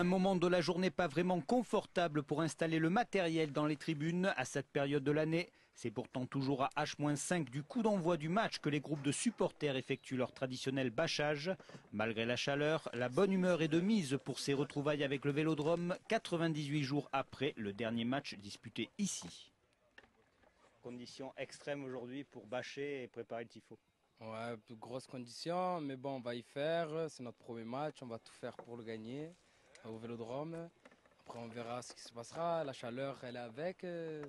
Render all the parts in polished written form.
moment de la journée pas vraiment confortable pour installer le matériel dans les tribunes à cette période de l'année. C'est pourtant toujours à H-5 du coup d'envoi du match que les groupes de supporters effectuent leur traditionnel bâchage. Malgré la chaleur, la bonne humeur est de mise pour ces retrouvailles avec le Vélodrome, 98 jours après le dernier match disputé ici. Conditions extrêmes aujourd'hui pour bâcher et préparer le tifo. Ouais, de grosses conditions, mais bon, on va y faire. C'est notre premier match, on va tout faire pour le gagner au Vélodrome. Après, on verra ce qui se passera. La chaleur, elle est avec.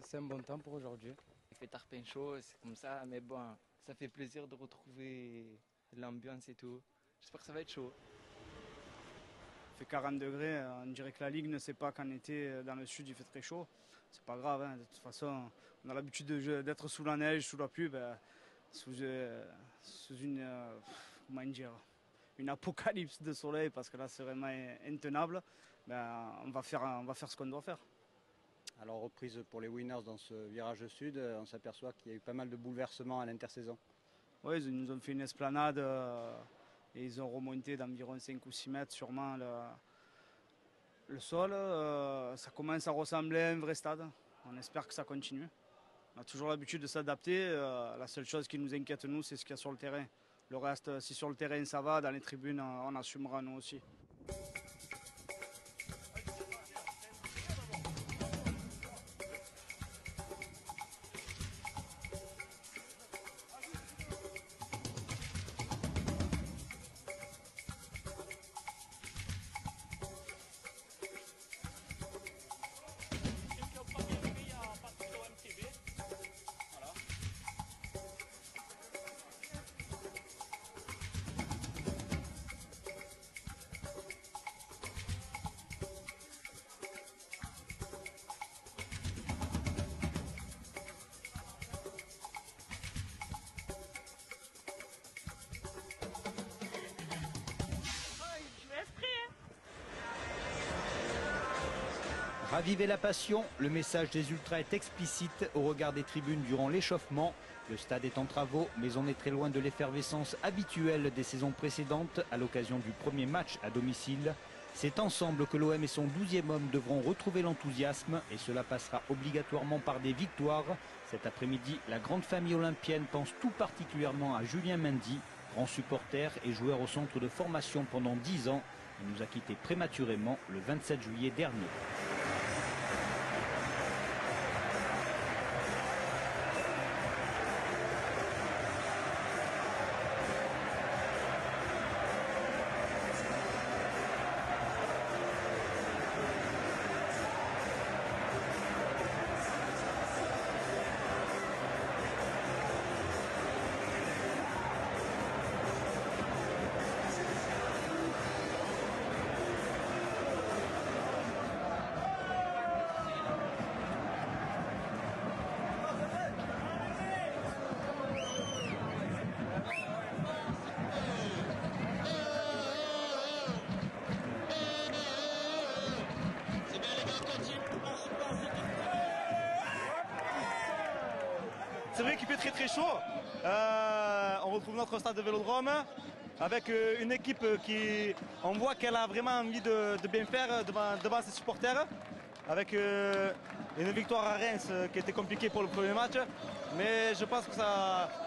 C'est un bon temps pour aujourd'hui. Il fait tarpin chaud, c'est comme ça, mais bon, ça fait plaisir de retrouver l'ambiance et tout. J'espère que ça va être chaud. Il fait 40 degrés, on dirait que la Ligue ne sait pas qu'en été, dans le sud, il fait très chaud. C'est pas grave, hein. De toute façon, on a l'habitude d'être sous la neige, sous la pluie. Sous une, comment dire, une apocalypse de soleil, parce que là c'est vraiment intenable, on va faire ce qu'on doit faire. Alors reprise pour les Winners dans ce virage sud, on s'aperçoit qu'il y a eu pas mal de bouleversements à l'intersaison. Oui, ils nous ont fait une esplanade et ils ont remonté d'environ 5 ou 6 mètres sûrement le sol. Ça commence à ressembler à un vrai stade, on espère que ça continue. On a toujours l'habitude de s'adapter. La seule chose qui nous inquiète, nous, c'est ce qu'il y a sur le terrain. Le reste, si sur le terrain ça va, dans les tribunes, on assumera nous aussi. Ravivez la passion, le message des ultras est explicite au regard des tribunes durant l'échauffement. Le stade est en travaux, mais on est très loin de l'effervescence habituelle des saisons précédentes à l'occasion du premier match à domicile. C'est ensemble que l'OM et son 12e homme devront retrouver l'enthousiasme et cela passera obligatoirement par des victoires. Cet après-midi, la grande famille olympienne pense tout particulièrement à Julien Mendy, grand supporter et joueur au centre de formation pendant 10 ans. Il nous a quittés prématurément le 27 juillet dernier. C'est vrai qu'il fait très chaud. On retrouve notre stade de Vélodrome avec une équipe qui, on voit qu'elle a vraiment envie de bien faire devant ses supporters. Avec une victoire à Reims qui était compliquée pour le premier match. Mais je pense que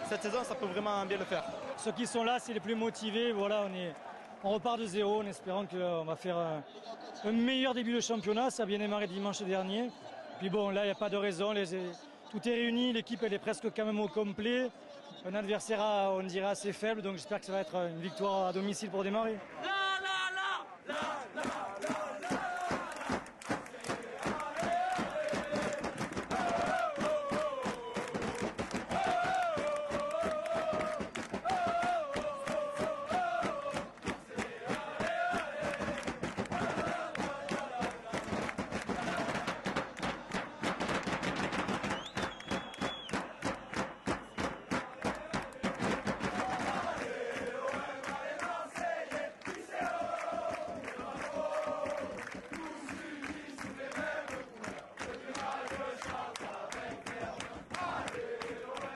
cette saison, ça peut vraiment bien le faire. Ceux qui sont là, c'est les plus motivés. Voilà, on repart de zéro en espérant qu'on va faire un meilleur début de championnat. Ça a bien démarré dimanche dernier. Puis bon, là, il n'y a pas de raison. Tout est réuni, l'équipe elle est presque quand même au complet. Un adversaire, on dirait, assez faible, donc j'espère que ça va être une victoire à domicile pour démarrer.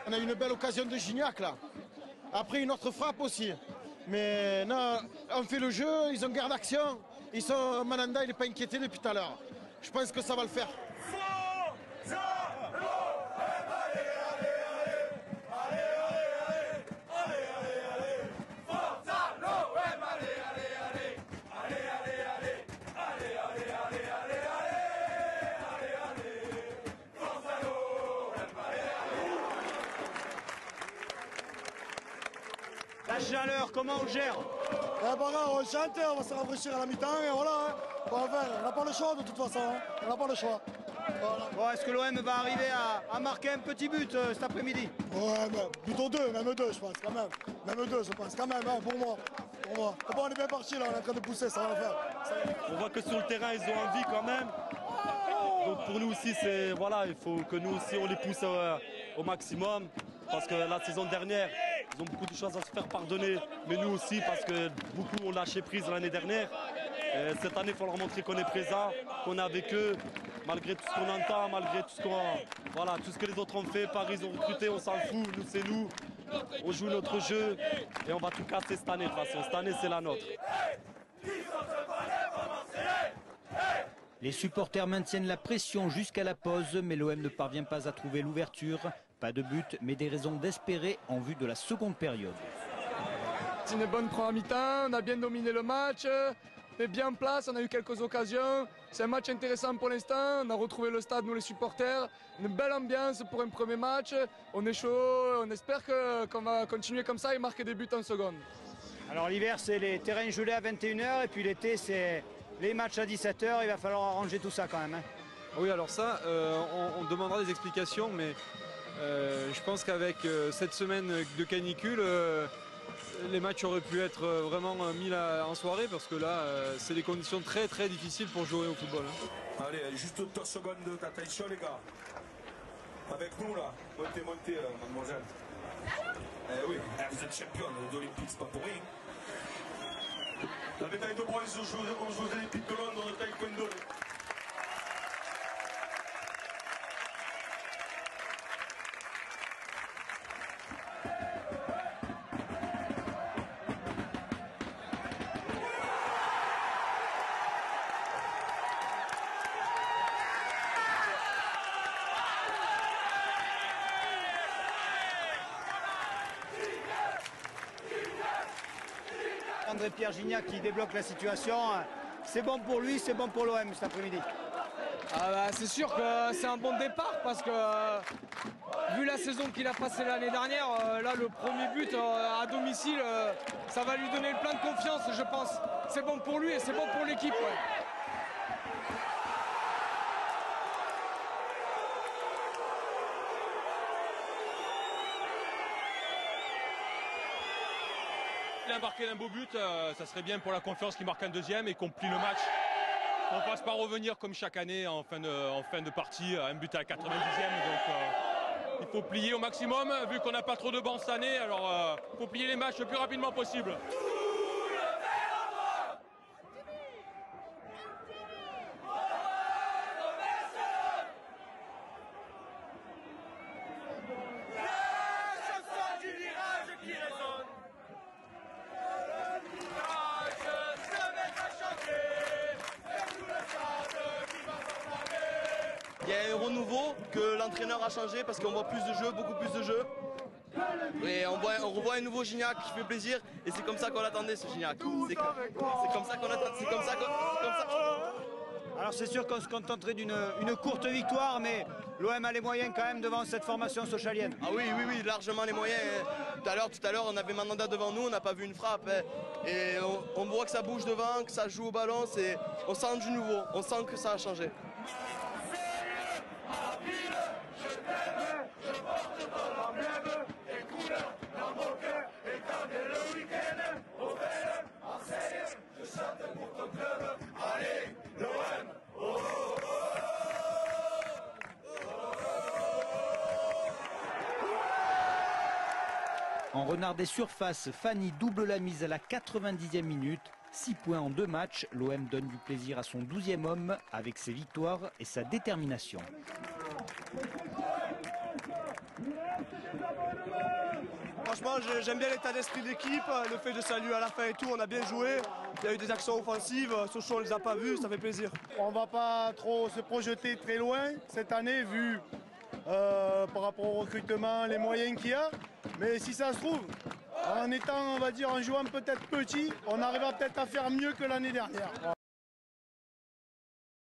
On a eu une belle occasion de Gignac là. Après une autre frappe aussi. Mais non, on fait le jeu, ils ont garde action. Mananda, il n'est pas inquiété depuis tout à l'heure. Je pense que ça va le faire. La chaleur, comment on gère? On chante, on va se rafraîchir à la mi-temps et voilà. On n'a pas le choix de toute façon. On n'a pas le choix. Voilà. Bon, est-ce que l'OM va arriver à marquer un petit but cet après-midi? Ouais, mais plutôt deux, même deux, je pense, quand même. Même deux, je pense, quand même, hein, pour moi. Bon, on est bien parti là, on est en train de pousser, ça va le faire. On voit que sur le terrain, ils ont envie quand même. Donc pour nous aussi, il faut que nous aussi, on les pousse au maximum. Parce que la saison dernière, ils ont beaucoup de choses à se faire pardonner. Mais nous aussi, parce que beaucoup ont lâché prise l'année dernière. Et cette année, il faut leur montrer qu'on est présent, qu'on est avec eux. Malgré tout ce qu'on entend, malgré tout ce que les autres ont fait. Paris, ils ont recruté, on s'en fout. Nous, c'est nous. On joue notre jeu et on va tout casser cette année de toute façon. Cette année, c'est la nôtre. Les supporters maintiennent la pression jusqu'à la pause, mais l'OM ne parvient pas à trouver l'ouverture. Pas de but, mais des raisons d'espérer en vue de la seconde période. C'est une bonne première mi-temps, on a bien dominé le match, on est bien en place, on a eu quelques occasions. C'est un match intéressant pour l'instant, on a retrouvé le stade, nous les supporters. Une belle ambiance pour un premier match, on est chaud, on espère qu'on va continuer comme ça et marquer des buts en seconde. Alors l'hiver, c'est les terrains gelés à 21 h et puis l'été, c'est les matchs à 17 h. Il va falloir arranger tout ça quand même. Oui, alors ça, on demandera des explications, mais je pense qu'avec cette semaine de canicule, les matchs auraient pu être vraiment mis en soirée parce que là, c'est des conditions très très difficiles pour jouer au football. Allez, juste 2 secondes d'attention les gars. Avec nous là, montez mademoiselle. Oui, vous êtes championne d'Olympique, c'est pas pour rien. La médaille de bronze aux Jeux Olympiques de Londres de taekwondo. André-Pierre Gignac qui débloque la situation. C'est bon pour lui, c'est bon pour l'OM cet après-midi. C'est sûr que c'est un bon départ parce que vu la saison qu'il a passée l'année dernière, là le premier but à domicile, ça va lui donner le plein de confiance, je pense. C'est bon pour lui et c'est bon pour l'équipe. Ouais. Il a marqué un beau but, ça serait bien pour la confiance qu'il marque un deuxième et qu'on plie le match. On ne passe pas revenir comme chaque année en fin de partie, un but à la 90e. Donc il faut plier au maximum, vu qu'on n'a pas trop de bancs cette année. Alors il faut plier les matchs le plus rapidement possible. Il y a un renouveau que l'entraîneur a changé parce qu'on voit plus de jeux, beaucoup plus de jeux. Et on revoit un nouveau Gignac qui fait plaisir et c'est comme ça qu'on l'attendait ce Gignac. C'est comme ça qu'on attend. Alors c'est sûr qu'on se contenterait d'une courte victoire, mais l'OM a les moyens quand même devant cette formation sochalienne. Ah oui, largement les moyens. Tout à l'heure, on avait Mandanda devant nous, on n'a pas vu une frappe. Et on voit que ça bouge devant, que ça joue au ballon. On sent du nouveau, on sent que ça a changé. En renard des surfaces, Fanny double la mise à la 90e minute. 6 points en 2 matchs. L'OM donne du plaisir à son 12e homme avec ses victoires et sa détermination. Franchement, franchement, j'aime bien l'état d'esprit d'équipe, le fait de saluer à la fin et tout, on a bien joué. Il y a eu des actions offensives, Sochaux on les a pas vues, ça fait plaisir. On va pas trop se projeter très loin cette année vu par rapport au recrutement, les moyens qu'il y a. Mais si ça se trouve, en étant, on va dire, en jouant peut-être petit, on arrivera peut-être à faire mieux que l'année dernière.